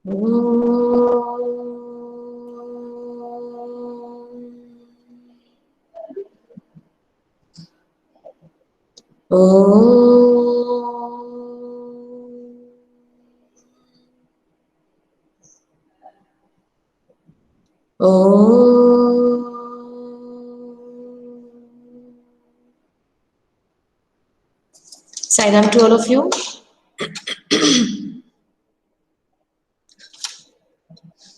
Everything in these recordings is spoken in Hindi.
Salam to all of you.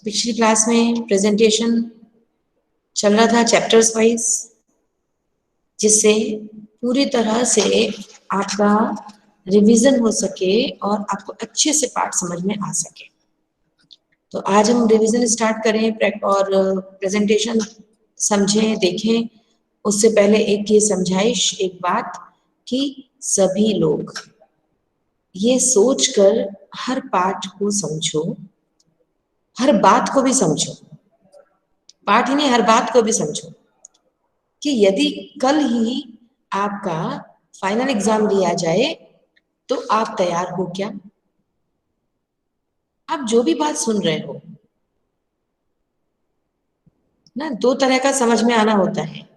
पिछली क्लास में प्रेजेंटेशन चल रहा था चैप्टर्स वाइज, जिससे पूरी तरह से आपका रिवीजन हो सके और आपको अच्छे से पाठ समझ में आ सके। तो आज हम रिवीजन स्टार्ट करें और प्रेजेंटेशन समझें, देखें। उससे पहले एक ये समझाइश, एक बात कि सभी लोग ये सोचकर हर पाठ को समझो, हर बात को भी समझो, पाठ ही नहीं हर बात को भी समझो कि यदि कल ही आपका फाइनल एग्जाम लिया जाए तो आप तैयार हो क्या? आप जो भी बात सुन रहे हो ना, दो तरह का समझ में आना होता है।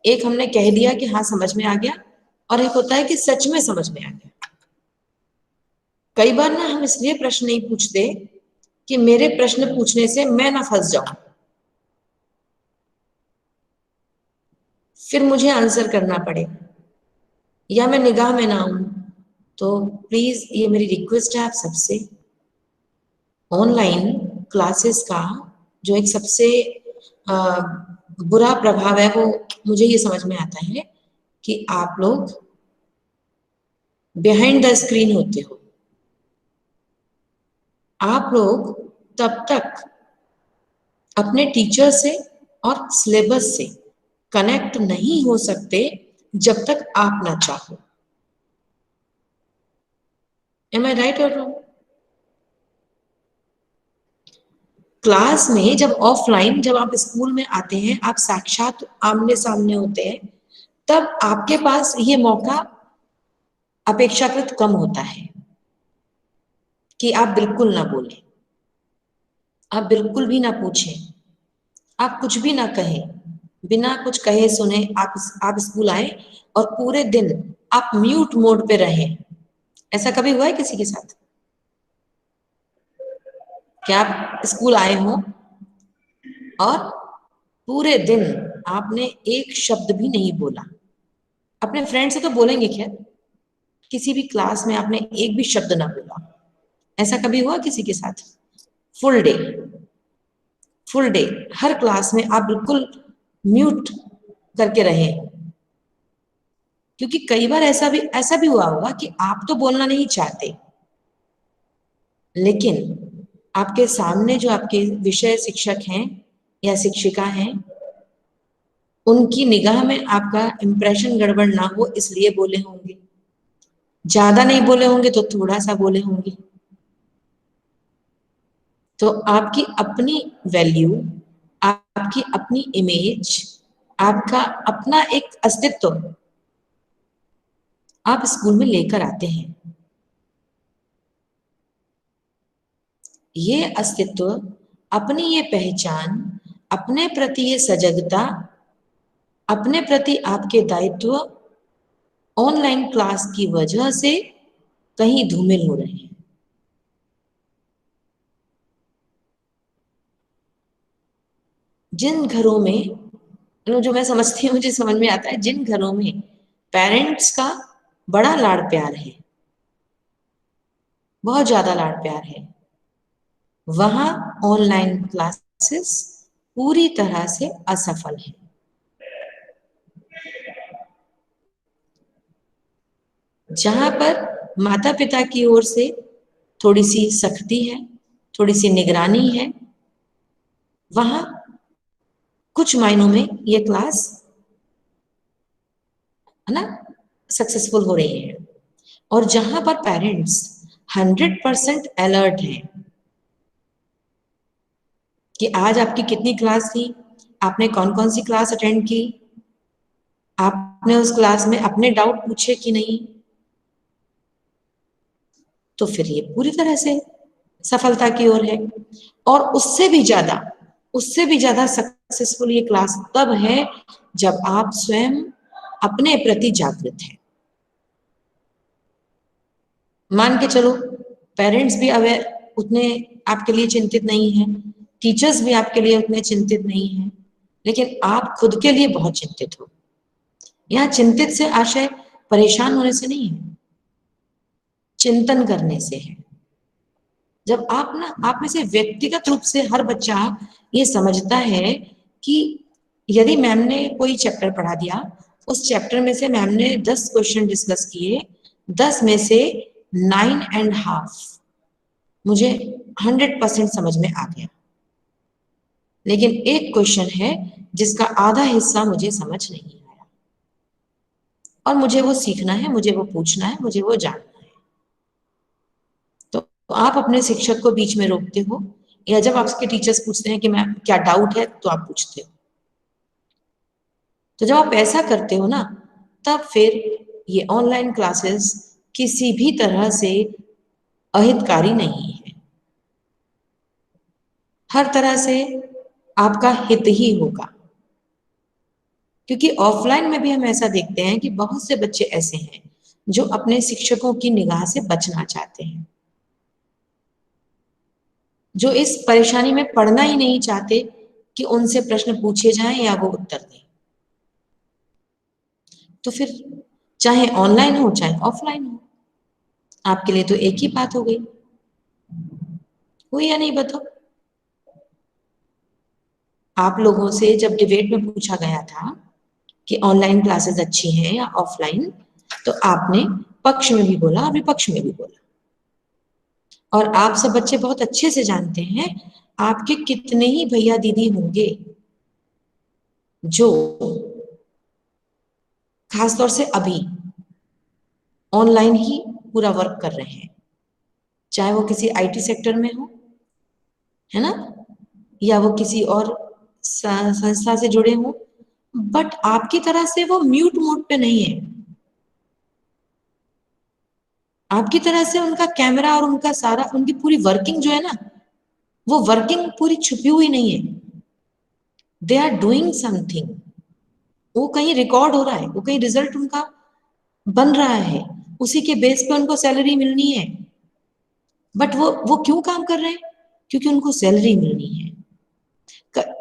एक हमने कह दिया कि हाँ समझ में आ गया, और एक होता है कि सच में समझ में आ गया। कई बार ना हम इसलिए प्रश्न नहीं पूछते कि मेरे प्रश्न पूछने से मैं ना फंस जाऊं, फिर मुझे आंसर करना पड़े या मैं निगाह में ना आऊं। तो प्लीज ये मेरी रिक्वेस्ट है आप सबसे, ऑनलाइन क्लासेस का जो एक सबसे बुरा प्रभाव है वो मुझे ये समझ में आता है कि आप लोग बिहाइंड द स्क्रीन होते हो। आप लोग तब तक अपने टीचर से और सिलेबस से कनेक्ट नहीं हो सकते जब तक आप ना चाहो। एम आई राइट और रॉन्ग? क्लास में जब ऑफलाइन, जब आप स्कूल में आते हैं, आप साक्षात आमने सामने होते हैं, तब आपके पास ये मौका अपेक्षाकृत कम होता है कि आप बिल्कुल ना बोलें, आप बिल्कुल भी ना पूछें, आप कुछ भी ना कहें, बिना कुछ कहे सुने आप स्कूल आए और पूरे दिन आप म्यूट मोड पे रहें। ऐसा कभी हुआ है किसी के साथ? क्या आप स्कूल आए हो और पूरे दिन आपने एक शब्द भी नहीं बोला? अपने फ्रेंड से तो बोलेंगे खैर, किसी भी क्लास में आपने एक भी शब्द ना बोला, ऐसा कभी हुआ किसी के साथ? फुल डे, फुल डे हर क्लास में आप बिल्कुल म्यूट करके रहे। क्योंकि कई बार ऐसा भी हुआ होगा कि आप तो बोलना नहीं चाहते, लेकिन आपके सामने जो आपके विषय शिक्षक हैं या शिक्षिका हैं, उनकी निगाह में आपका इंप्रेशन गड़बड़ ना हो इसलिए बोले होंगे। ज्यादा नहीं बोले होंगे तो थोड़ा सा बोले होंगे। तो आपकी अपनी वैल्यू, आपकी अपनी इमेज, आपका अपना एक अस्तित्व आप स्कूल में लेकर आते हैं। ये अस्तित्व, अपनी ये पहचान, अपने प्रति ये सजगता, अपने प्रति आपके दायित्व ऑनलाइन क्लास की वजह से कहीं धूमिल हो रहे हैं। जिन घरों में, जो मैं समझती हूँ, मुझे समझ में आता है, जिन घरों में पेरेंट्स का बड़ा लाड़ प्यार है, बहुत ज्यादा लाड़ प्यार है, वहां ऑनलाइन क्लासेस पूरी तरह से असफल है। जहां पर माता पिता की ओर से थोड़ी सी सख्ती है, थोड़ी सी निगरानी है, वहां कुछ मायनों में ये क्लास है ना सक्सेसफुल हो रही है। और जहां पर पेरेंट्स 100% अलर्ट हैं कि आज आपकी कितनी क्लास थी, आपने कौन कौन सी क्लास अटेंड की, आपने उस क्लास में अपने डाउट पूछे कि नहीं, तो फिर ये पूरी तरह से सफलता की ओर है। और उससे भी ज्यादा सक्सेसफुल ये क्लास तब है जब आप स्वयं अपने प्रति जागृत हैं। मान के चलो पेरेंट्स भी अवेयर उतने आपके लिए चिंतित नहीं है, टीचर्स भी आपके लिए उतने चिंतित नहीं है, लेकिन आप खुद के लिए बहुत चिंतित हो। यहाँ चिंतित से आशय परेशान होने से नहीं है, चिंतन करने से है। जब आप में से व्यक्तिगत रूप से हर बच्चा ये समझता है कि यदि मैम ने कोई चैप्टर पढ़ा दिया, उस चैप्टर में से मैम ने 10 क्वेश्चन डिस्कस किए, 10 में से 9.5 मुझे 100% समझ में आ गया, लेकिन एक क्वेश्चन है जिसका आधा हिस्सा मुझे समझ नहीं आया और मुझे वो सीखना है, मुझे वो पूछना है, मुझे वो जानना है। तो आप अपने शिक्षक को बीच में रोकते हो, या जब आपके टीचर्स पूछते हैं कि मैम क्या डाउट है, तो आप पूछते हो। तो जब आप ऐसा करते हो ना, तब फिर ये ऑनलाइन क्लासेस किसी भी तरह से अहितकारी नहीं है, हर तरह से आपका हित ही होगा। क्योंकि ऑफलाइन में भी हम ऐसा देखते हैं कि बहुत से बच्चे ऐसे हैं जो अपने शिक्षकों की निगाह से बचना चाहते हैं, जो इस परेशानी में पढ़ना ही नहीं चाहते कि उनसे प्रश्न पूछे जाएं या वो उत्तर दें। तो फिर चाहे ऑनलाइन हो चाहे ऑफलाइन हो, आपके लिए तो एक ही बात हो गई। हुई या नहीं बताओ? आप लोगों से जब डिबेट में पूछा गया था कि ऑनलाइन क्लासेस अच्छी हैं या ऑफलाइन, तो आपने पक्ष में भी बोला और विपक्ष में भी बोला। और आप सब बच्चे बहुत अच्छे से जानते हैं आपके कितने ही भैया दीदी होंगे जो खासतौर से अभी ऑनलाइन ही पूरा वर्क कर रहे हैं, चाहे वो किसी आईटी सेक्टर में हो, है ना, या वो किसी और संस्था से जुड़े हों, बट आपकी तरह से वो म्यूट मोड पे नहीं है। आपकी तरह से उनका कैमरा और उनका सारा उनकी पूरी वर्किंग जो है ना, वो वर्किंग पूरी छुपी हुई नहीं है। दे आर डूइंग समथिंग, वो कहीं रिकॉर्ड हो रहा है, वो कहीं रिजल्ट उनका बन रहा है, उसी के बेस पे उनको सैलरी मिलनी है। बट वो क्यों काम कर रहे हैं? क्योंकि उनको सैलरी मिलनी है।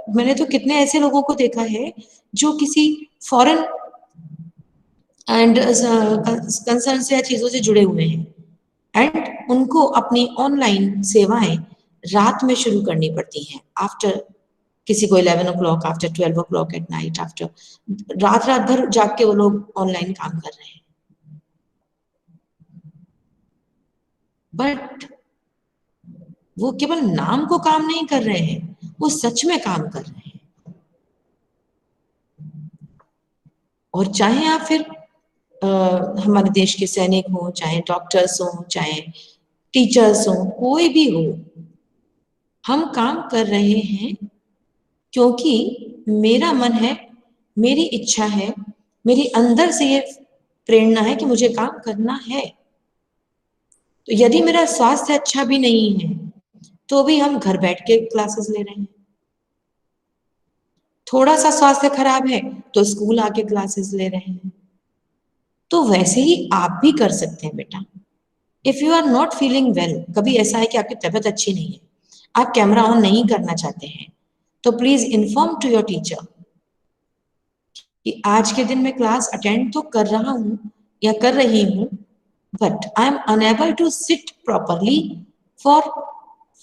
मैंने तो कितने ऐसे लोगों को देखा है जो किसी फॉरेन एंड कंसर्न से या चीजों से जुड़े हुए हैं, एंड उनको अपनी ऑनलाइन सेवाएं रात में शुरू करनी पड़ती हैं, आफ्टर किसी को 11 o'clock, after 12 o'clock at night, after रात रात भर जाग के वो लोग ऑनलाइन काम कर रहे हैं। बट वो केवल नाम को काम नहीं कर रहे हैं, वो सच में काम कर रहे हैं। और चाहे आप फिर हमारे देश के सैनिक हो, चाहे डॉक्टर्स हो, चाहे टीचर्स हो, कोई भी हो, हम काम कर रहे हैं क्योंकि मेरा मन है, मेरी इच्छा है, मेरी अंदर से ये प्रेरणा है कि मुझे काम करना है। तो यदि मेरा स्वास्थ्य अच्छा भी नहीं है तो भी हम घर बैठ के क्लासेस ले रहे हैं। थोड़ा सा स्वास्थ्य खराब है तो स्कूल आके क्लासेस ले रहे हैं। तो वैसे ही आप भी कर सकते हैं बेटा। If you are not feeling well, कभी ऐसा है कि आपकी तबीयत अच्छी नहीं है, आप कैमरा ऑन नहीं करना चाहते हैं, तो please inform to your teacher कि आज के दिन मैं क्लास अटेंड तो कर रहा हूं या कर रही हूं, but I am unable to sit properly for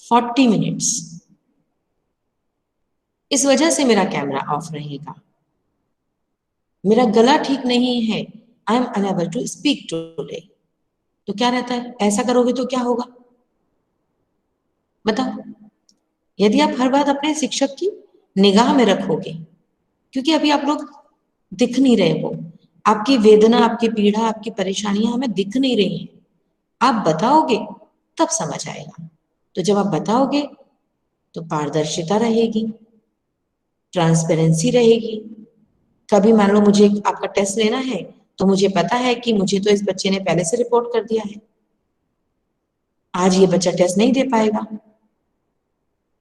40 minutes। इस वजह से मेरा कैमरा ऑफ रहेगा, मेरा गला ठीक नहीं है, I am unable to speak today. तो क्या रहता है, ऐसा करोगे तो क्या होगा बताओ? यदि आप हर बात अपने शिक्षक की निगाह में रखोगे, क्योंकि अभी आप लोग दिख नहीं रहे हो, आपकी वेदना, आपकी पीड़ा, आपकी परेशानियां हमें दिख नहीं रही हैं, आप बताओगे तब समझ आएगा। तो जब आप बताओगे तो पारदर्शिता रहेगी, ट्रांसपेरेंसी रहेगी। कभी मान लो मुझे आपका टेस्ट लेना है, तो मुझे पता है कि मुझे तो इस बच्चे ने पहले से रिपोर्ट कर दिया है, आज ये बच्चा टेस्ट नहीं दे पाएगा,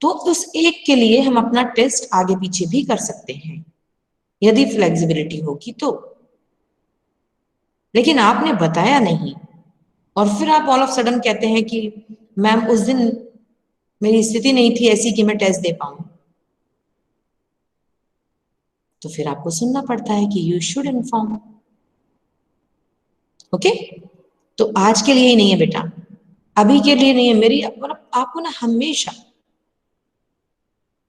तो उस एक के लिए हम अपना टेस्ट आगे पीछे भी कर सकते हैं यदि फ्लेक्सिबिलिटी होगी तो। लेकिन आपने बताया नहीं और फिर आप ऑल ऑफ सडन कहते हैं कि मैम उस दिन मेरी स्थिति नहीं थी ऐसी कि मैं टेस्ट दे पाऊं, तो फिर आपको सुनना पड़ता है कि यू शुड इन्फॉर्म। ओके, तो आज के लिए ही नहीं है बेटा, अभी के लिए नहीं है। मेरी मतलब आपको ना हमेशा,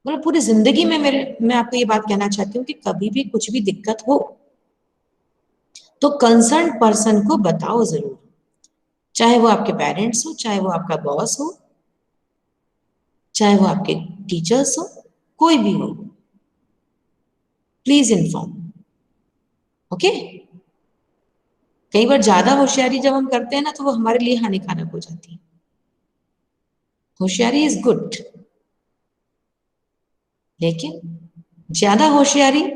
मतलब पूरी जिंदगी में मैं आपको ये बात कहना चाहती हूँ कि कभी भी कुछ भी दिक्कत हो तो कंसर्न पर्सन को बताओ जरूर, चाहे वो आपके पेरेंट्स हो, चाहे वो आपका बॉस हो, चाहे वो आपके टीचर्स हो, कोई भी हो, प्लीज इन्फॉर्म। ओके, कई बार ज्यादा होशियारी जब हम करते हैं ना तो वो हमारे लिए हानिकारक हो जाती है। होशियारी इज गुड, लेकिन ज्यादा होशियारी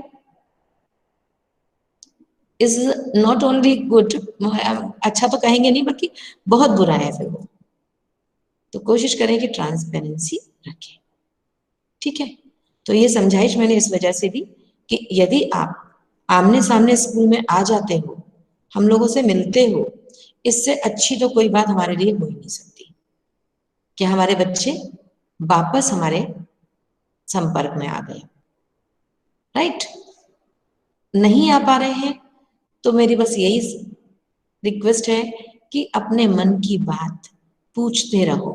इज नॉट ओनली गुड, अच्छा तो कहेंगे नहीं बल्कि बहुत बुरा है फिर वो। तो कोशिश करें कि ट्रांसपेरेंसी रखें। ठीक है, तो ये समझाइश मैंने इस वजह से दी कि यदि आप आमने सामने स्कूल में आ जाते हो, हम लोगों से मिलते हो, इससे अच्छी तो कोई बात हमारे लिए हो ही नहीं सकती कि हमारे बच्चे वापस हमारे संपर्क में आ गए। राइट, नहीं आ पा रहे हैं तो मेरी बस यही रिक्वेस्ट है कि अपने मन की बात पूछते रहो,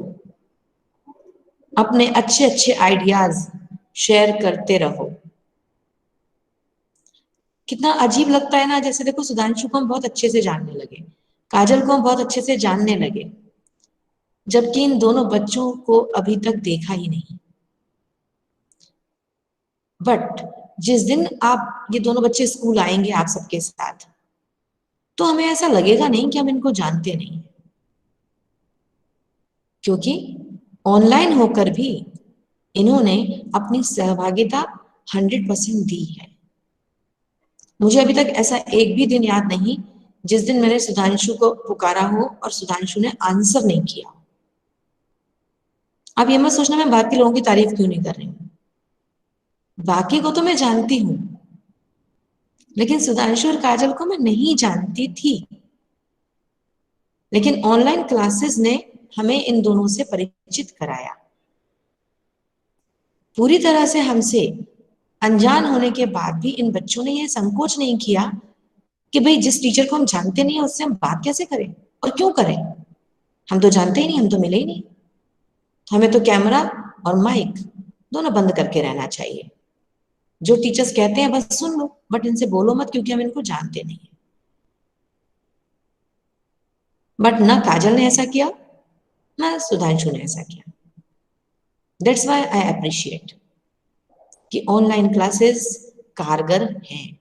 अपने अच्छे अच्छे आइडियाज शेयर करते रहो। कितना अजीब लगता है ना, जैसे देखो सुधांशु को हम बहुत अच्छे से जानने लगे, काजल को हम बहुत अच्छे से जानने लगे, जबकि इन दोनों बच्चों को अभी तक देखा ही नहीं। बट जिस दिन आप ये दोनों बच्चे स्कूल आएंगे आप सबके साथ, तो हमें ऐसा लगेगा नहीं कि हम इनको जानते नहीं, क्योंकि ऑनलाइन होकर भी इन्होंने अपनी सहभागिता 100% दी है। मुझे अभी तक ऐसा एक भी दिन याद नहीं जिस दिन मैंने सुधांशु को पुकारा हो और सुधांशु ने आंसर नहीं किया। अब ये मत सोचना मैं बाकी लोगों की तारीफ क्यों नहीं कर रही हूँ, बाकी को तो मैं जानती हूँ, लेकिन सुधांशु और काजल को मैं नहीं जानती थी। लेकिन ऑनलाइन क्लासेस ने हमें इन दोनों से परिचित कराया। पूरी तरह से हमसे अनजान होने के बाद भी इन बच्चों ने यह संकोच नहीं किया कि भाई जिस टीचर को हम जानते नहीं है उससे हम बात कैसे करें और क्यों करें, हम तो जानते ही नहीं, हम तो मिले ही नहीं, हमें तो कैमरा और माइक दोनों बंद करके रहना चाहिए। जो टीचर्स कहते हैं बस सुन लो, बट इनसे बोलो मत क्योंकि हम इनको जानते नहीं। बट ना काजल ने ऐसा किया ना सुधांशु ने ऐसा किया। दैट्स व्हाई आई अप्रिशिएट कि ऑनलाइन क्लासेस कारगर हैं।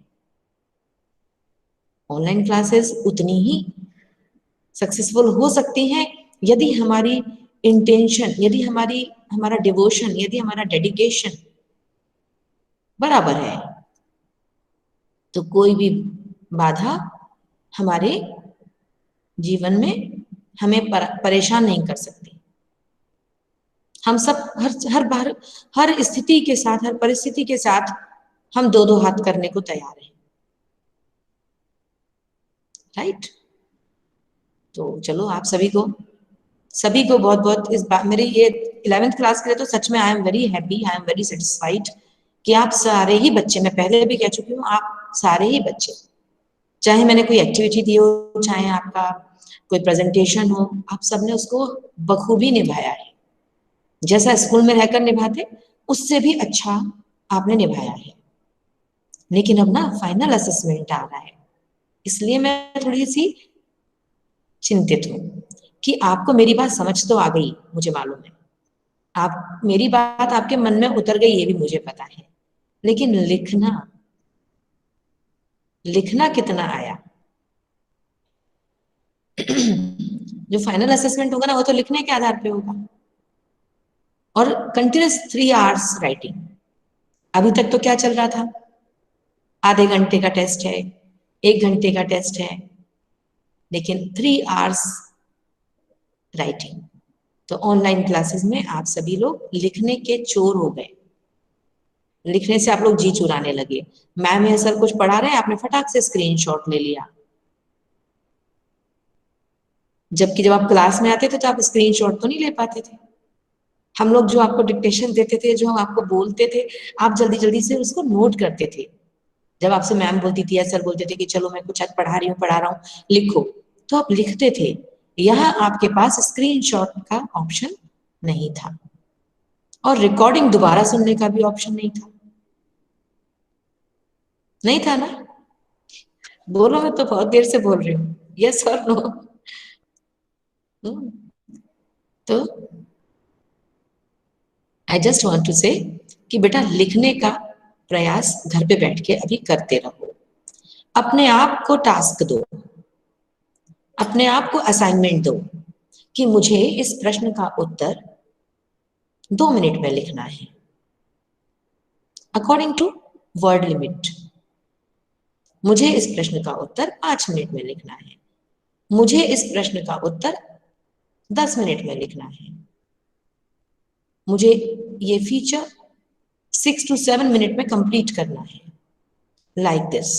ऑनलाइन क्लासेस उतनी ही सक्सेसफुल हो सकती हैं यदि हमारी इंटेंशन, यदि हमारा डिवोशन, यदि हमारा डेडिकेशन बराबर है, तो कोई भी बाधा हमारे जीवन में हमें परेशान नहीं कर सकती। हम सब हर बार, हर स्थिति के साथ, हर परिस्थिति के साथ हम दो दो हाथ करने को तैयार हैं। राइट, तो चलो आप सभी को बहुत बहुत इस बात, मेरी ये 11th क्लास के लिए तो सच में I am very happy, I am very satisfied कि आप सारे ही बच्चे, मैं पहले भी कह चुकी हूँ, आप सारे ही बच्चे, चाहे मैंने कोई एक्टिविटी दी हो, चाहे आपका कोई प्रेजेंटेशन हो, आप सबने उसको बखूबी निभाया है। जैसा स्कूल में रहकर निभाते उससे भी अच्छा आपने निभाया है। लेकिन अब ना फाइनल असेसमेंट आ रहा है, इसलिए मैं थोड़ी सी चिंतित हूँ कि आपको मेरी बात समझ तो आ गई, मुझे मालूम है, आप मेरी बात आपके मन में उतर गई ये भी मुझे पता है, लेकिन लिखना कितना आया? जो फाइनल असेसमेंट होगा ना वो तो लिखने के आधार पे होगा, और कंटिन्यूस 3 आवर्स राइटिंग। अभी तक तो क्या चल रहा था, आधे घंटे का टेस्ट है, 1 घंटे का टेस्ट है, लेकिन 3 आवर्स राइटिंग। तो ऑनलाइन क्लासेस में आप सभी लोग लिखने के चोर हो गए, लिखने से आप लोग जी चुराने लगे। मैम या सर कुछ पढ़ा रहे हैं, आपने फटाक से स्क्रीनशॉट ले लिया, जबकि जब आप क्लास में आते थे तो आप स्क्रीनशॉट तो नहीं ले पाते थे। हम लोग जो आपको डिक्टेशन देते थे, जो हम आपको बोलते थे, आप जल्दी जल्दी से उसको नोट करते थे। जब आपसे मैम बोलती थी या सर बोलते थे कि चलो मैं कुछ आज पढ़ा रहा हूँ लिखो, तो आप लिखते थे। यहाँ आपके पास स्क्रीनशॉट का ऑप्शन नहीं था, और रिकॉर्डिंग दोबारा सुनने का भी ऑप्शन नहीं था। नहीं था ना? बोलो, मैं तो बहुत देर से बोल रही हूँ, यस और नो? तो आई जस्ट वॉन्ट टू से कि बेटा लिखने का प्रयास घर पे बैठ के अभी करते रहो। अपने आप को टास्क दो, अपने आप को असाइनमेंट दो कि मुझे इस प्रश्न का उत्तर 2 मिनट में लिखना है, अकॉर्डिंग टू वर्ड लिमिट। मुझे इस प्रश्न का उत्तर 5 मिनट में लिखना है, मुझे इस प्रश्न का उत्तर 10 मिनट में लिखना है, मुझे ये फीचर 6 to 7 मिनट में कंप्लीट करना है। लाइक दिस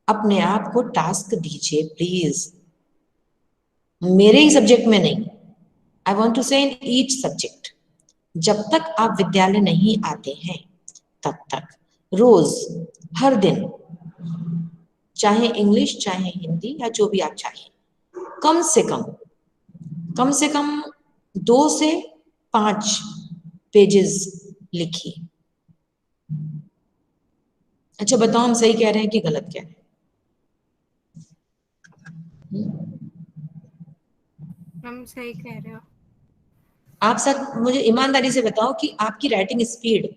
अपने आप को टास्क दीजिए प्लीज, मेरे ही सब्जेक्ट में नहीं, आई वॉन्ट टू से इन ईच सब्जेक्ट। जब तक आप विद्यालय नहीं आते हैं तब तक रोज, हर दिन, चाहे इंग्लिश चाहे हिंदी या जो भी आप चाहें, कम से कम 2 से 5 पेजेस लिखिए। अच्छा बताओ, हम सही कह रहे हैं कि गलत कह रहे हैं? हम सही कह रहे हो। आप सब मुझे ईमानदारी से बताओ कि आपकी राइटिंग स्पीड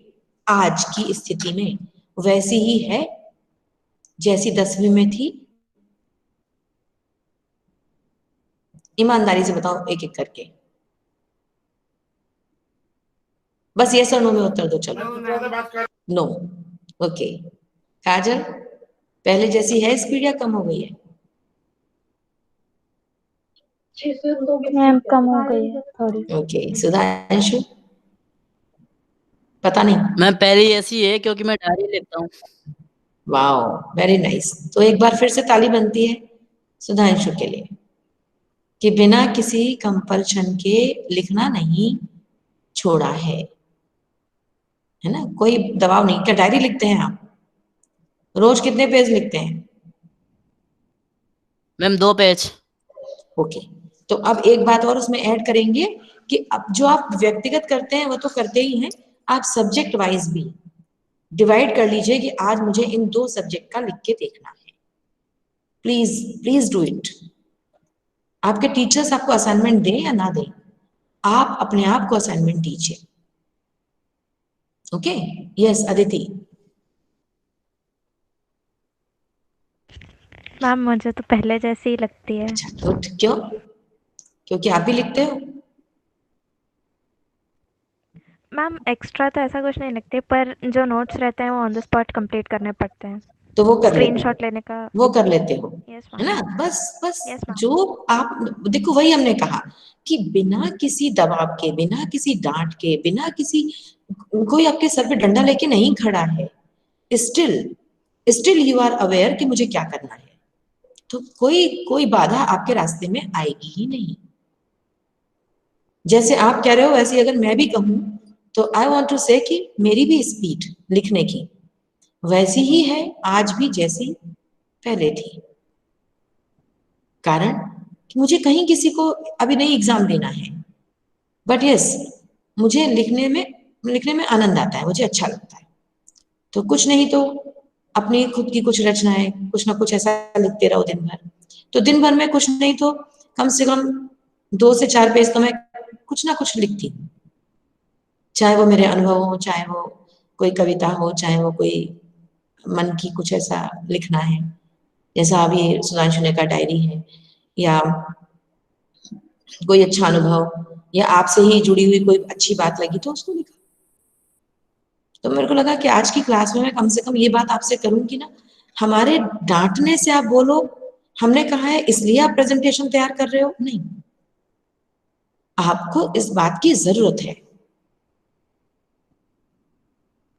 आज की स्थिति में वैसी ही है जैसी 10वीं में थी? ईमानदारी से बताओ एक एक करके, बस ये सर नो में उत्तर दो। चलो नो, ओके। काजल, पहले जैसी है स्पीड या कम हो गई है? मैम कम हो गई है थोड़ी। ओके। सुधांशु? पता नहीं। मैं पहले ऐसी है क्योंकि मैं डायरी लिखता हूँ। Wow, very nice. तो एक बार फिर से ताली बनती है सुधांशु के लिए कि बिना किसी कंपल्शन के लिखना नहीं छोड़ा है ना? कोई दबाव नहीं। क्या डायरी लिखते हैं आप? रोज कितने पेज लिखते हैं? Ma'am 2 page. ओके। तो अब एक बात और उसमें ऐड करेंगे कि अब जो आप व्यक्तिगत करते हैं वो तो करते ही हैं, आप सब्जेक्ट वाइज भी डिवाइड कर लीजिए कि आज मुझे इन 2 सब्जेक्ट का लिख के देखना है। Please please do it. आपके टीचर्स आपको असाइनमेंट दें या ना दें, आप अपने आप को असाइनमेंट दीजिए। ओके? यस अदिति? मैम मुझे तो पहले जैसी ही लगती है। अच्छा गुड। क्यों? क्योंकि आप भी लिखते हो? मैम एक्स्ट्रा तो ऐसा कुछ नहीं लिखते, पर जो नोट्स रहते हैं वो ऑन द स्पॉट कंप्लीट करने पड़ते हैं। तो वो कर लेते स्क्रीनशॉट लेने का। वो कर लेते हो, यस है मैम। ना? बस बस यस मैम। जो आप देखो, वही हमने कहा कि बिना किसी दबाव के, बिना किसी डांट के, बिना किसी, कोई आपके सर पे डंडा लेके नहीं खड़ा है, still still you are aware कि मुझे क्या करना है, तो कोई कोई बाधा आपके रास्ते में आएगी ही नहीं। जैसे आप कह रहे हो वैसे अगर मैं भी कहूं तो आई वॉन्ट टू से कि मेरी भी स्पीड लिखने की वैसी ही है आज भी जैसी पहले थी। कारण कि मुझे कहीं किसी को अभी नहीं एग्जाम देना है, बट यस मुझे लिखने में आनंद आता है, मुझे अच्छा लगता है। तो कुछ नहीं तो अपनी खुद की कुछ रचनाएं, कुछ ना कुछ ऐसा लिखते रहो दिन भर। तो दिन भर में कुछ नहीं तो कम से कम 2 से 4 पेज तो मैं कुछ ना कुछ लिखती हूँ, चाहे वो मेरे अनुभव हो, चाहे वो कोई कविता हो, चाहे वो कोई मन की कुछ ऐसा लिखना है, जैसा अभी सुधांशु ने का डायरी है, या कोई अच्छा अनुभव, या आपसे ही जुड़ी हुई कोई अच्छी बात लगी तो उसको लिखा। तो मेरे को लगा कि आज की क्लास में मैं कम से कम ये बात आपसे करूंगी ना, हमारे डांटने से आप बोलो हमने कहा है इसलिए आप प्रेजेंटेशन तैयार कर रहे हो, नहीं। आपको इस बात की जरूरत है,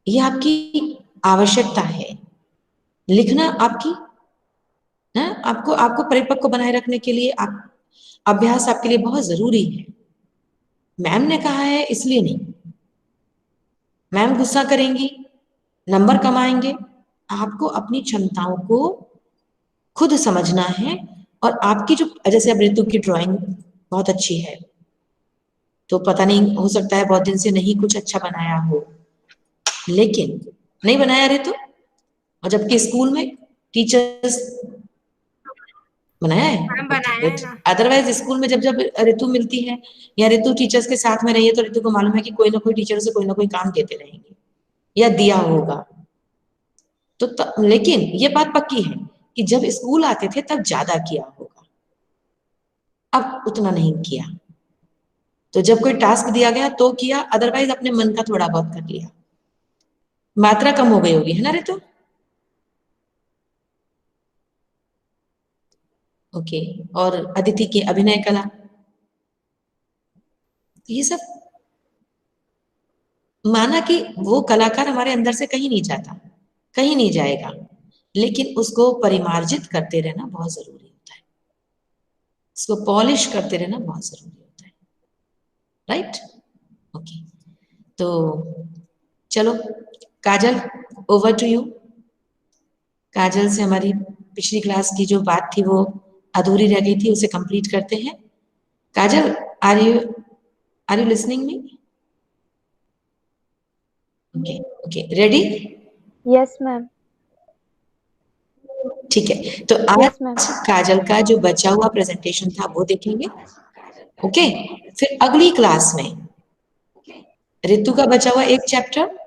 ये आपकी आवश्यकता है। लिखना आपकी ना, आपको आपको परिपक्व बनाए रखने के लिए आप अभ्यास आपके लिए बहुत जरूरी है। मैम ने कहा है इसलिए नहीं, मैम गुस्सा करेंगी, नंबर कम आएंगे। आपको अपनी क्षमताओं को खुद समझना है। और आपकी जो, जैसे अब ऋतु की ड्राइंग बहुत अच्छी है, तो पता नहीं, हो सकता है बहुत दिन से नहीं कुछ अच्छा बनाया हो, लेकिन नहीं बनाया ऋतु, और जबकि स्कूल में टीचर्स बनाया है, मैम बनाया है ना। अदरवाइज स्कूल में जब जब ऋतु मिलती है या ऋतु टीचर्स के साथ में रही है, तो ऋतु को मालूम है कि कोई ना कोई टीचर से कोई ना कोई काम देते रहेंगे या दिया होगा। तो लेकिन ये बात पक्की है कि जब स्कूल आते थे तब ज्यादा किया होगा, अब उतना नहीं किया। तो जब कोई टास्क दिया गया तो किया, अदरवाइज अपने मन का थोड़ा बहुत कर लिया। मात्रा कम हो गई होगी, है ना ऋतु? ओके। और अदिति की अभिनय कला, ये सब माना कि वो कलाकार हमारे अंदर से कहीं नहीं जाता, कहीं नहीं जाएगा, लेकिन उसको परिमार्जित करते रहना बहुत जरूरी होता है, इसको पॉलिश करते रहना बहुत जरूरी होता है। राइट? ओके। तो चलो काजल, ओवर टू यू। काजल से हमारी पिछली क्लास की जो बात थी वो अधूरी रह गई थी, उसे कंप्लीट करते हैं। Kajal, are you listening me? Okay okay, ready? Yes ma'am. ठीक है, तो आज यस मैम। काजल का जो बचा हुआ प्रेजेंटेशन था वो देखेंगे। ओके, फिर अगली क्लास में ऋतु का बचा हुआ एक चैप्टर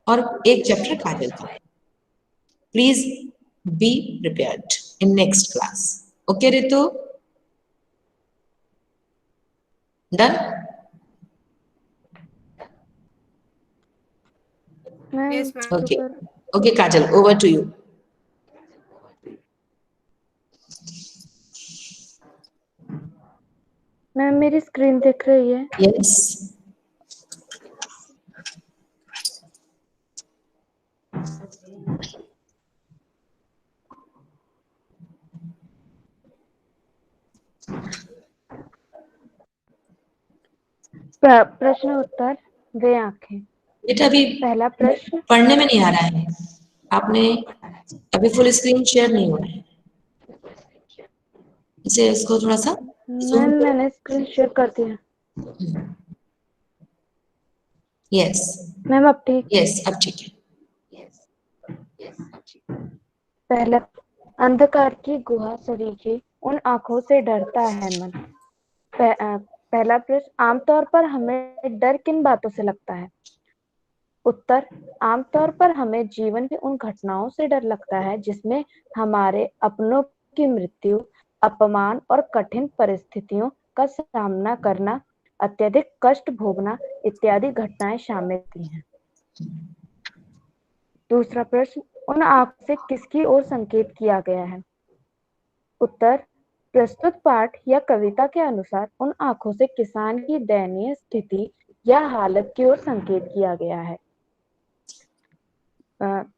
और एक चैप्टर काजल का। Please be prepared in next class. Okay Ritu, done? Ma'am yes ma'am. Okay okay Kajal, over to you. Ma'am मेरी स्क्रीन दिख रही है? यस। प्रश्न उत्तर वे आंखें। बेटा अभी पहला प्रश्न, पढ़ने में नहीं आ रहा है, आपने अभी फुल स्क्रीन शेयर नहीं हुआ है, इसे इसको थोड़ा सा मैम मैंने स्क्रीन शेयर कर दिया। यस मैम अब ठीक है। यस, अब ठीक है। पहला, अंधकार की गुहा सरीखे उन आंखों से डरता है मन। पहला प्रश्न, आमतौर पर हमें डर किन बातों से लगता है? उत्तर, आमतौर पर हमें जीवन की उन घटनाओं से डर लगता है जिसमें हमारे अपनों की मृत्यु, अपमान और कठिन परिस्थितियों का सामना करना, अत्यधिक कष्ट भोगना इत्यादि घटनाएं शामिल थी हैं। दूसरा प्रश्न, उन आंखों से किसकी ओर संकेत किया गया है? उत्तर, प्रस्तुत पाठ या कविता के अनुसार उन आंखों से किसान की दयनीय स्थिति या हालत की ओर संकेत किया गया है।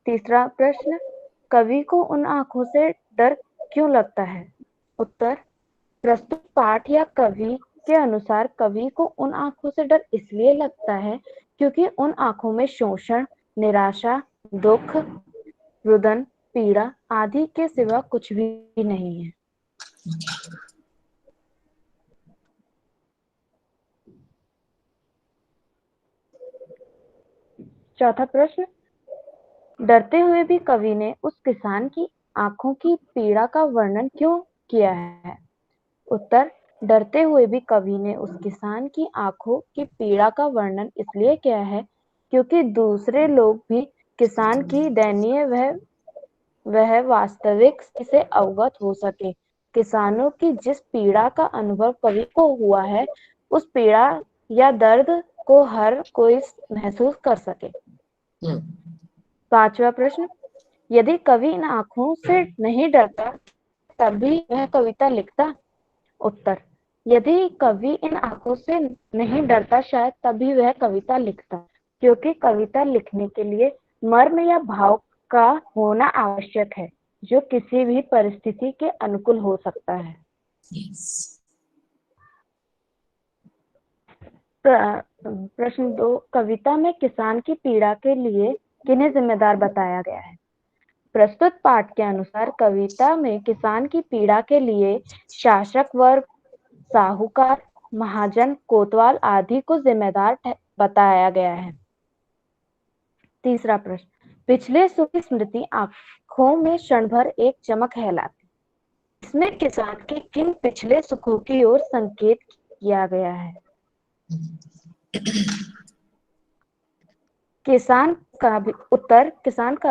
तीसरा प्रश्न, कवि को उन आंखों से डर क्यों लगता है? उत्तर, प्रस्तुत पाठ या कवि के अनुसार कवि को उन आंखों से डर इसलिए लगता है क्योंकि उन आंखों में शोषण, निराशा, दुख, रुदन, पीड़ा आदि के सिवा कुछ भी नहीं है। चौथा प्रश्न, डरते हुए भी कवि ने उस किसान की आंखों की पीड़ा का वर्णन क्यों किया है? उत्तर, डरते हुए भी कवि ने उस किसान की आंखों की पीड़ा का वर्णन इसलिए किया है क्योंकि दूसरे लोग भी किसान की दयनीय वह वास्तविक से अवगत हो सके। किसानों की जिस पीड़ा का अनुभव कवि को हुआ है, उस पीड़ा या दर्द को हर कोई महसूस कर सके। पांचवा प्रश्न, यदि कवि इन आंखों से नहीं डरता तब भी वह कविता लिखता? उत्तर, यदि कवि इन आंखों से नहीं डरता शायद तभी वह कविता लिखता, क्योंकि कविता लिखने के लिए मर्म या भाव का होना आवश्यक है, जो किसी भी परिस्थिति के अनुकूल हो सकता है। Yes. प्रश्न 2, कविता में किसान की पीड़ा के लिए किन्हें जिम्मेदार बताया गया है? प्रस्तुत पाठ के अनुसार कविता में किसान की पीड़ा के लिए शासक वर्ग, साहूकार, महाजन, कोतवाल आदि को जिम्मेदार बताया गया है। तीसरा प्रश्न, पिछले सुख की स्मृति आंखों में क्षण भर एक चमक कहलाती, इसमें किसान के किन पिछले सुखों की ओर संकेत किया गया है? किसान का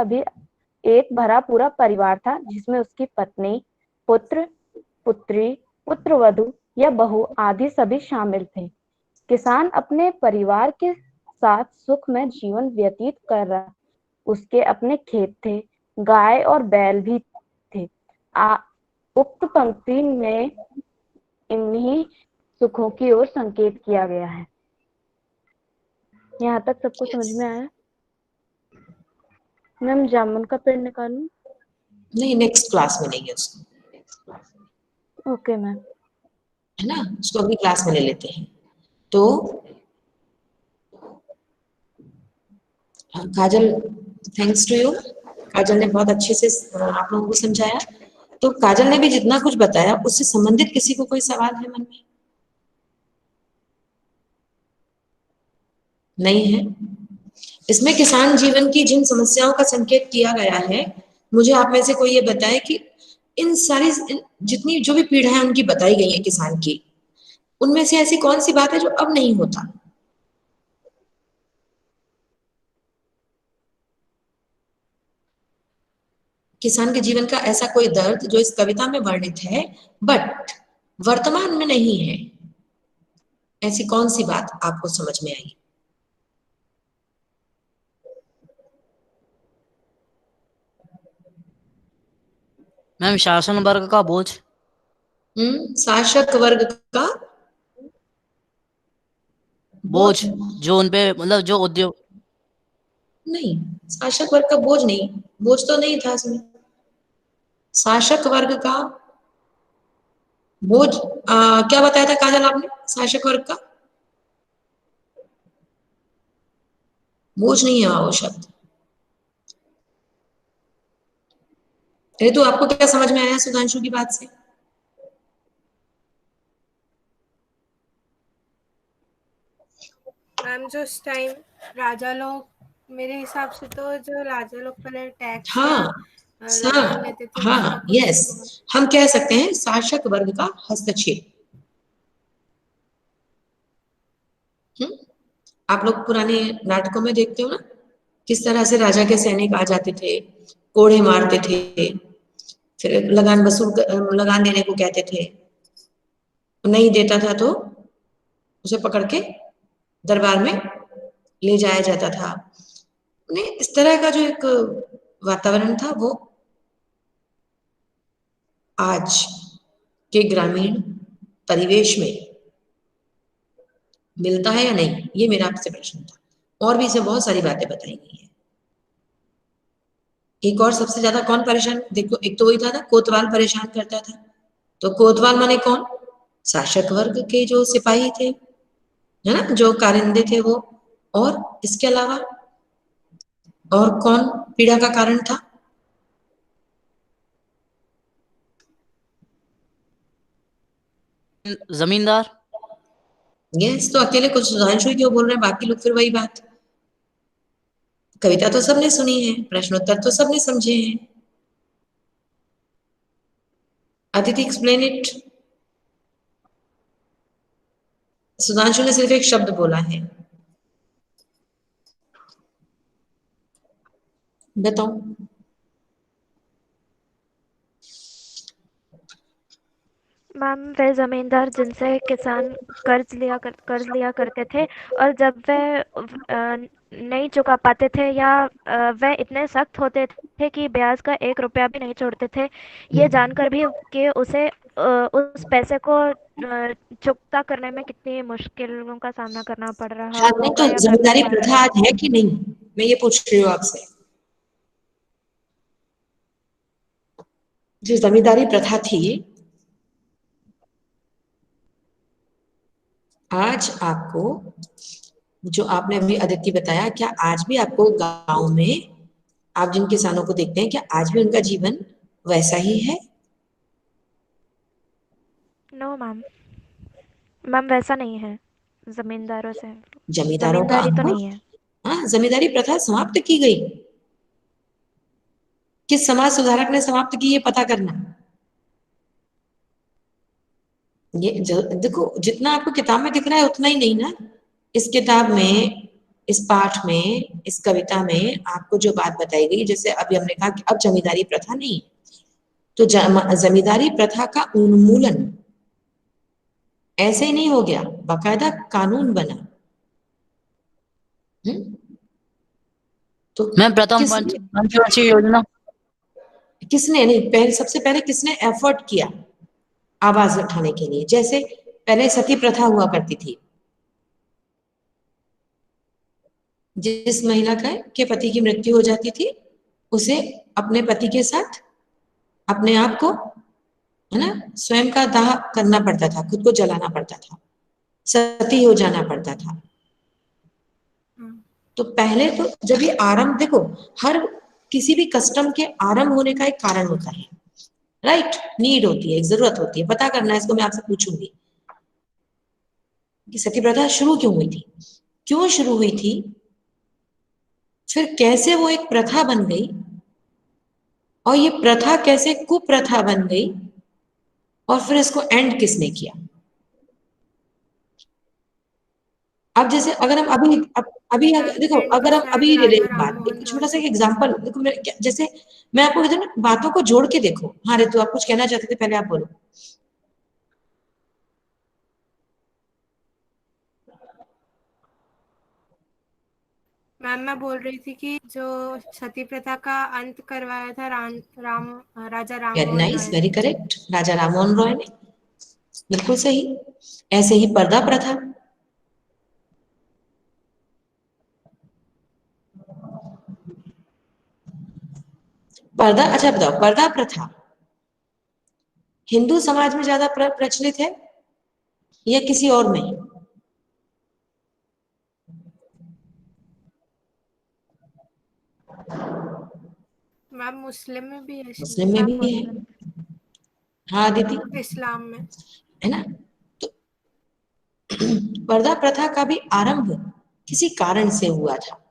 भी एक भरा पूरा परिवार था, जिसमें उसकी पत्नी, पुत्र, पुत्री, पुत्रवधू या बहू आदि सभी शामिल थे। किसान अपने परिवार के साथ सुख में जीवन व्यतीत कर रहा, उसके अपने खेत थे, गाय और बैल भी थे। उक्त पंक्ति में इन्हीं सुखों की ओर संकेत किया गया है। यहाँ तक सबको समझ में आया? मैम जामुन का पेड़ निकालूं? नहीं, नेक्स्ट क्लास में लेंगे उसको। Okay ma'am. है ना, उसको अगली क्लास में ले लेते हैं। तो काजल, थैंक्स टू यू। काजल ने बहुत अच्छे से आप लोगों को समझाया। तो काजल ने भी जितना कुछ बताया उससे संबंधित किसी को कोई सवाल है मन में? नहीं है? इसमें किसान जीवन की जिन समस्याओं का संकेत किया गया है, मुझे आप में से कोई ये बताए कि इन सारी जितनी जो भी पीड़ा है उनकी बताई गई है किसान की, उनमें से ऐसी कौन सी बात है जो अब नहीं होता? किसान के जीवन का ऐसा कोई दर्द जो इस कविता में वर्णित है बट वर्तमान में नहीं है, ऐसी कौन सी बात आपको समझ में आई? मैम शासन वर्ग का बोझ। शासक वर्ग का बोझ जो उनपे मतलब जो उद्योग। नहीं, शासक वर्ग का बोझ नहीं, बोझ तो नहीं था इसमें। शासक वर्ग का बोझ क्या बताया था काजल आपने? शासक वर्ग का बोझ नहीं है वो शब्द। तो आपको क्या समझ में आया सुधांशु की बात से? मैम जो उस टाइम राजा लोग, मेरे हिसाब से तो जो राजा लोग पहले टैक्स हाँ, या लगान लेते थे, हाँ, उसका कुछ यस, हम कह सकते हैं शासक वर्ग का हस्तक्षेप। आप लोग पुराने नाटकों में देखते हो ना, किस तरह से राजा के सैनिक आ जाते थे, कोड़े मारते थे, फिर लगान देने को कहते थे, नहीं देता था तो उसे पकड़ के दरबार में ले जाया जाता था। नहीं, इस तरह का जो एक वातावरण था वो आज के ग्रामीण परिवेश में मिलता है या नहीं, ये मेरा आपसे प्रश्न था। और भी इसे बहुत सारी बातें बताई गई है। एक और सबसे ज्यादा कौन परेशान, देखो एक तो वही था ना, कोतवाल परेशान करता था। तो कोतवाल माने कौन? शासक वर्ग के जो सिपाही थे, है ना, जो कारिंदे थे वो। और इसके अलावा और कौन पीड़ा का कारण था? जमींदार। यस, तो अकेले कुछ सुधांशु ही क्यों बोल रहे हैं, बाकी लोग फिर वही बात। कविता तो सबने सुनी है, प्रश्नोत्तर तो सबने समझे हैं। Aditi explain it. सुधांशु ने सिर्फ एक शब्द बोला है, बताओ। मैम वे जमींदार जिनसे किसान कर्ज लिया करते थे, और जब वे नहीं चुका पाते थे या वे इतने सख्त होते थे कि ब्याज का 1 रुपया भी नहीं छोड़ते थे, ये जानकर भी कि उसे उस पैसे को चुकता करने में कितनी मुश्किलों का सामना करना पड़ रहा हाँ, नहीं होगा तो या कर जमींदारी पा प्रथा रहा आज है कि नहीं, मैं ये पूछ रही हूँ आपसे। जो जमींदारी प्रथा थी, आज आपको, जो आपने अभी अदिति बताया, क्या आज भी आपको गांव में आप जिन किसानों को देखते हैं, क्या आज भी उनका जीवन वैसा ही है? नो मैम, मैम वैसा नहीं है जमींदारों से। जमींदारों का जमींदारी तो अनुभव, नहीं है। हाँ, जमींदारी प्रथा समाप्त की गई। किस समाज सुधारक ने समाप्त की, ये पता करना। ये देखो, जितना आपको किताब में दिख रहा है उतना ही नहीं ना, इस किताब में, इस पाठ में, इस कविता में आपको जो बात बताई गई, जैसे अभी हमने कहा कि अब जमींदारी प्रथा नहीं, तो जमींदारी प्रथा का उन्मूलन ऐसे ही नहीं हो गया, बाकायदा कानून बना। तो मैम प्रथम पंचवार्षिक योजना। किसने, नहीं, पहले, सबसे पहले किसने एफर्ट किया आवाज उठाने के लिए? जैसे पहले सती प्रथा हुआ करती थी, जिस महिला के पति की मृत्यु हो जाती थी, उसे अपने पति के साथ अपने आप को, है ना, स्वयं का दाह करना पड़ता था, खुद को जलाना पड़ता था, सती हो जाना पड़ता था। तो पहले तो जब ये आरंभ, देखो, हर किसी भी कस्टम के आरंभ होने का एक कारण होता है, राइट, नीड होती है, एक जरूरत होती है, पता करना है, इसको मैं आपसे पूछूंगी कि सती प्रथा शुरू क्यों हुई थी, क्यों शुरू हुई थी, फिर कैसे वो एक प्रथा बन गई, और ये प्रथा कैसे कुप्रथा बन गई, और फिर इसको एंड किसने किया। अब जैसे अगर हम अभी देखो, अगर हम शायद अभी ले लें राजा एक राम बात, मोहन एक छोटा रॉय सा ने किया एग्जांपल, था। देखो जैसे मैं आपको कहती हूँ ना, बातों को जोड़ के देखो। हाँ ऋतु, आप कुछ कहना चाहते थे, पहले आप बोलो। मैम मैं बोल रही थी कि जो सती प्रथा का अंत करवाया था Raja Ram very Mohan nice, Roy very ने। करेक्ट, राजा राममोहन रॉय ने, बिल्कुल सही। ऐसे ही पर्दा प्रथा, पर्दा, अच्छा बताओ, पर्दा प्रथा हिंदू समाज में ज्यादा प्रचलित है या किसी और में? मैम मुस्लिम में भी है मुस्लिम में शायद, भी है। हाँ दीदी, इस्लाम में। है ना। तो पर्दा प्रथा का भी आरंभ किसी कारण से हुआ था।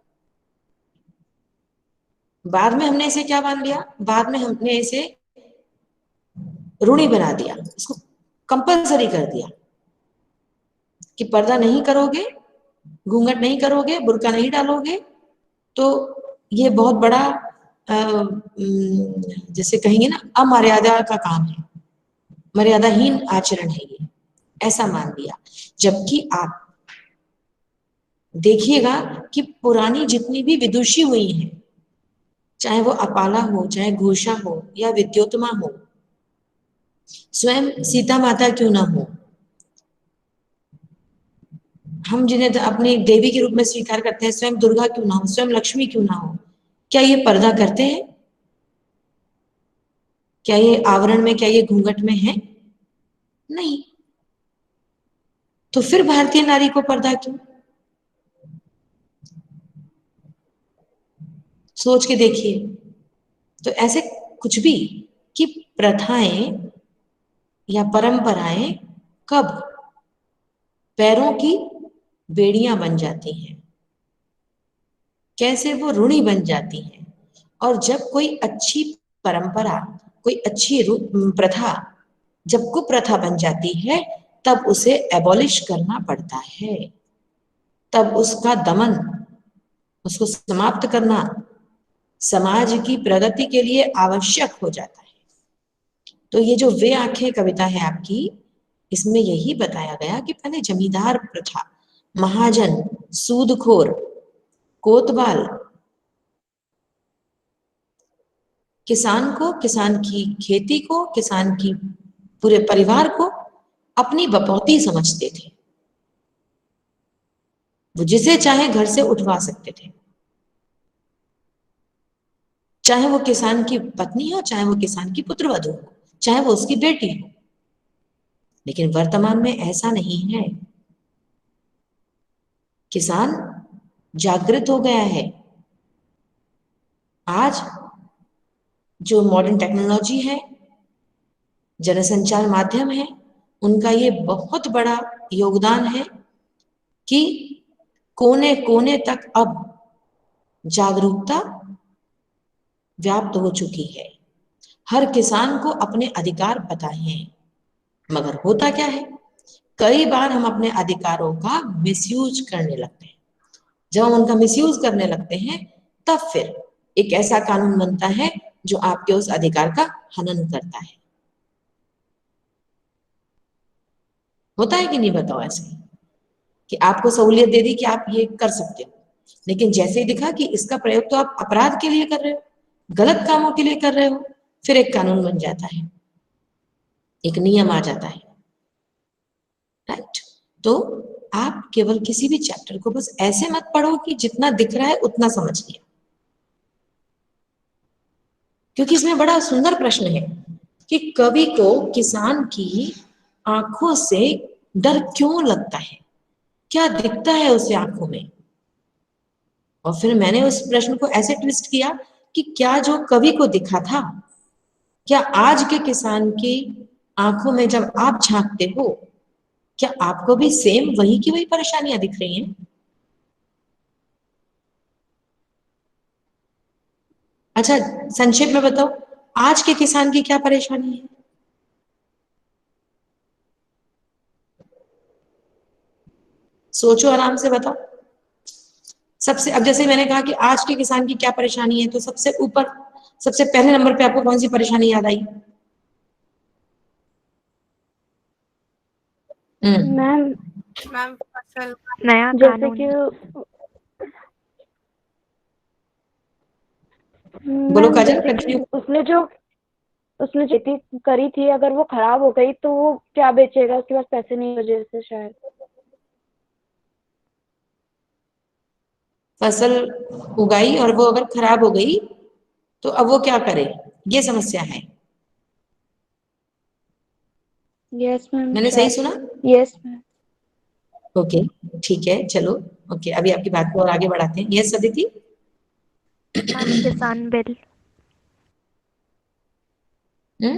बाद में हमने इसे क्या मान लिया, बाद में हमने इसे रूढ़ी बना दिया, इसको कंपलसरी कर दिया कि पर्दा नहीं करोगे, घूंघट नहीं करोगे, बुर्का नहीं डालोगे, तो ये बहुत बड़ा जैसे कहेंगे ना, अमर्यादा का काम है, मर्यादाहीन आचरण है ये, ऐसा मान लिया। जबकि आप देखिएगा कि पुरानी जितनी भी विदुषी हुई हैं, चाहे वो अपाला हो, चाहे घोषा हो, या विद्योतमा हो, स्वयं सीता माता क्यों ना हो, हम जिन्हें अपनी देवी के रूप में स्वीकार करते हैं, स्वयं दुर्गा क्यों ना हो, स्वयं लक्ष्मी क्यों ना हो, क्या ये पर्दा करते हैं? क्या ये आवरण में, क्या ये घूंघट में है? नहीं। तो फिर भारतीय नारी को पर्दा क्यों? सोच के देखिए। तो ऐसे कुछ भी कि प्रथाएं या परंपराएं कब पैरों की बेड़ियां बन जाती हैं, कैसे वो रूढ़ी बन जाती हैं, और जब कोई अच्छी परंपरा, कोई अच्छी प्रथा जब कुप्रथा बन जाती है, तब उसे एबॉलिश करना पड़ता है, तब उसका दमन, उसको समाप्त करना समाज की प्रगति के लिए आवश्यक हो जाता है। तो ये जो वे आंखें कविता है आपकी, इसमें यही बताया गया कि पहले जमींदार प्रथा, महाजन, सूदखोर, कोतवाल, किसान को, किसान की खेती को, किसान की पूरे परिवार को अपनी बपौती समझते थे। वो जिसे चाहे घर से उठवा सकते थे, चाहे वो किसान की पत्नी हो, चाहे वो किसान की पुत्रवधू हो, चाहे वो उसकी बेटी हो। लेकिन वर्तमान में ऐसा नहीं है। किसान जागृत हो गया है। आज जो मॉडर्न टेक्नोलॉजी है, जनसंचार माध्यम है, उनका ये बहुत बड़ा योगदान है कि कोने कोने तक अब जागरूकता व्याप्त हो चुकी है। हर किसान को अपने अधिकार पता है। मगर होता क्या है, कई बार हम अपने अधिकारों का मिसयूज करने लगते हैं। जब हम उनका मिसयूज करने लगते हैं, तब फिर एक ऐसा कानून बनता है जो आपके उस अधिकार का हनन करता है। होता है कि नहीं, बताओ ऐसे कि आपको सहूलियत दे दी कि आप ये कर सकते हो, लेकिन जैसे ही दिखा कि इसका प्रयोग तो आप अपराध के लिए कर रहे हो, गलत कामों के लिए कर रहे हो, फिर एक कानून बन जाता है, एक नियम आ जाता है। राइट? तो आप केवल किसी भी चैप्टर को बस ऐसे मत पढ़ो कि जितना दिख रहा है उतना समझ लिया, क्योंकि इसमें बड़ा सुंदर प्रश्न है कि कवि को किसान की आंखों से डर क्यों लगता है, क्या दिखता है उसे आंखों में। और फिर मैंने उस प्रश्न को ऐसे ट्विस्ट किया कि क्या जो कवि को दिखा था, क्या आज के किसान की आंखों में जब आप झांकते हो, क्या आपको भी सेम वही की वही परेशानियां दिख रही हैं? अच्छा, संक्षेप में बताओ, आज के किसान की क्या परेशानी है? सोचो, आराम से बताओ। सबसे, अब जैसे मैंने कहा कि आज के किसान की क्या परेशानी है, तो सबसे ऊपर, सबसे पहले नंबर पे आपको कौन सी परेशानी याद आई? मैम मैम फसल नया जैसे कानून। कि बोलो मैम काजल, जैसे कि कंटिन्यू। उसने खेती करी थी, अगर वो खराब हो गई तो वो क्या बेचेगा, उसके पास पैसे नहीं वजह से शायद। फसल उगाई और वो अगर खराब हो गई तो अब वो क्या करे, ये समस्या है। Yes ma'am. मैंने सही सुना? Yes ma'am. ओके, ठीक है, चलो। ओके, अभी आपकी बात को और आगे बढ़ाते हैं। यस अदिति। मैम किसान बिल। हम्म,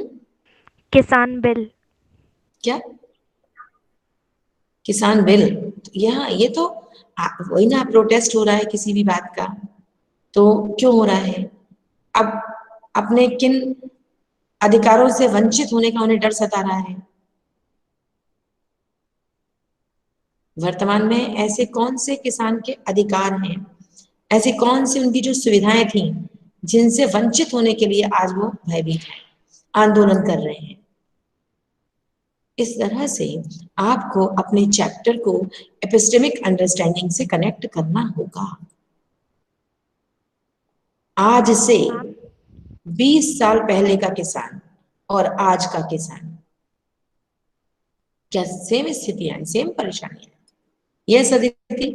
किसान बिल। क्या? किसान बिल? यहाँ ये तो वही ना, प्रोटेस्ट हो रहा है किसी भी बात का, तो क्यों हो रहा है? अब अपने किन अधिकारों से वंचित होने का उन्हें डर सता रहा है। वर्तमान में ऐसे कौन से किसान के अधिकार हैं, ऐसी कौन सी उनकी जो सुविधाएं थी जिनसे वंचित होने के लिए आज वो भयभीत है, आंदोलन कर रहे हैं। इस तरह से आपको अपने चैप्टर को एपिस्टेमिक अंडरस्टैंडिंग से कनेक्ट करना होगा। आज से 20 साल पहले का किसान और आज का किसान, क्या सेम स्थितियां, सेम परेशानियां? ये अदिति।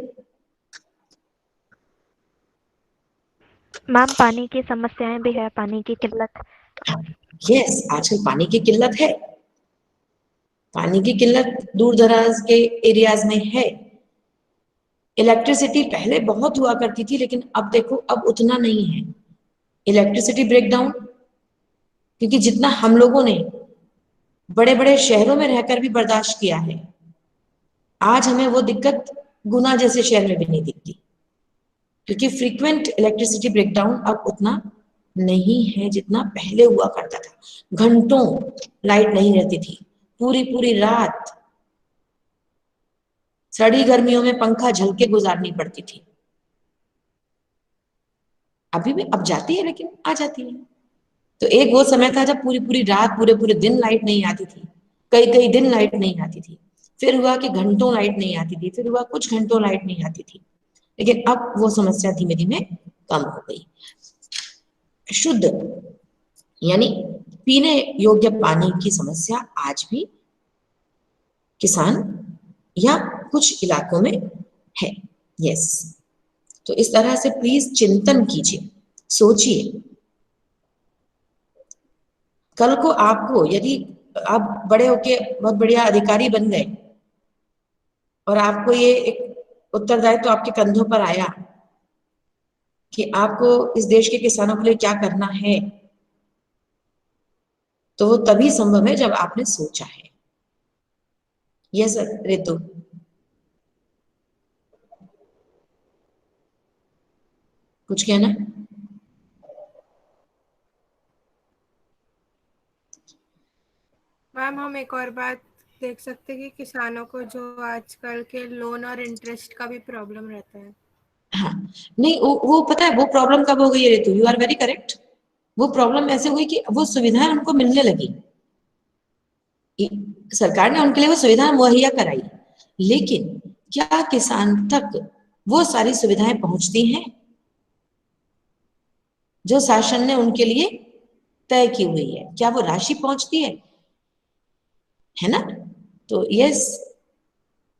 मैम पानी की समस्याएं भी है, पानी की किल्लत। यस, आजकल पानी की किल्लत है। पानी की किल्लत दूर दराज के एरियाज में है। इलेक्ट्रिसिटी पहले बहुत हुआ करती थी, लेकिन अब देखो, अब उतना नहीं है। इलेक्ट्रिसिटी ब्रेकडाउन, क्योंकि जितना हम लोगों ने बड़े बड़े शहरों में रहकर भी बर्दाश्त किया है, आज हमें वो दिक्कत गुना जैसे शहर में भी नहीं दिखती, क्योंकि फ्रीक्वेंट इलेक्ट्रिसिटी ब्रेकडाउन अब उतना नहीं है जितना पहले हुआ करता था। घंटों लाइट नहीं रहती थी, पूरी पूरी रात सड़ी गर्मियों में पंखा झलके गुजारनी पड़ती थी। अभी भी अब जाती है, लेकिन आ जाती है। तो एक वो समय था जब पूरी पूरी रात, पूरे पूरे दिन लाइट नहीं आती थी, कई कई दिन लाइट नहीं आती थी। फिर हुआ कि घंटों लाइट नहीं आती थी, फिर हुआ कुछ घंटों लाइट नहीं आती थी। लेकिन अब वो समस्या धीमे धीमे कम हो गई। शुद्ध यानी पीने योग्य पानी की समस्या आज भी किसान या कुछ इलाकों में है। यस, तो इस तरह से प्लीज चिंतन कीजिए, सोचिए। कल को आपको यदि आप बड़े होके बहुत बढ़िया अधिकारी बन गए और आपको ये एक उत्तरदायित्व आपके कंधों पर आया कि आपको इस देश के किसानों के लिए क्या करना है, तो वो तभी संभव है जब आपने सोचा है। यस रितु, कुछ कहना? मैम हम एक और बात देख सकते हैं कि किसानों को जो आजकल के लोन और इंटरेस्ट का भी प्रॉब्लम रहता है। हाँ, नहीं वो पता है वो प्रॉब्लम कब हो गई है Ritu? You are very correct. वो प्रॉब्लम ऐसे हुई कि वो सुविधाएं उनको मिलने लगी, सरकार ने उनके लिए वो सुविधाएं मुहैया कराई, लेकिन क्या किसान तक वो सारी सुविधाएं पहुंचती हैं जो शासन ने उनके लिए तय की हुई है? क्या वो राशि पहुंचती है ना? तो यस,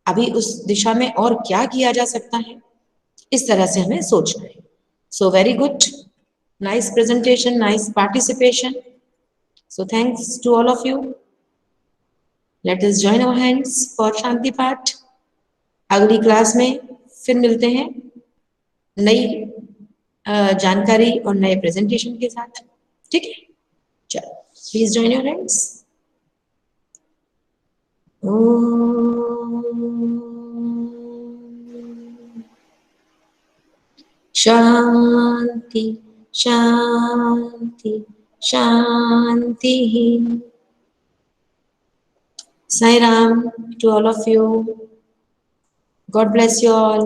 अभी उस दिशा में और क्या किया जा सकता है, इस तरह से हमें सोचना है। So very good, nice presentation, nice participation. So thanks to all of you. Let us join our hands for Shanti Path. अगली क्लास में फिर मिलते हैं नई जानकारी और नए प्रेजेंटेशन के साथ, ठीक है? चलो, please join your hands. Shanti Shanti Shanti. Sai Ram to all of you. God bless you all.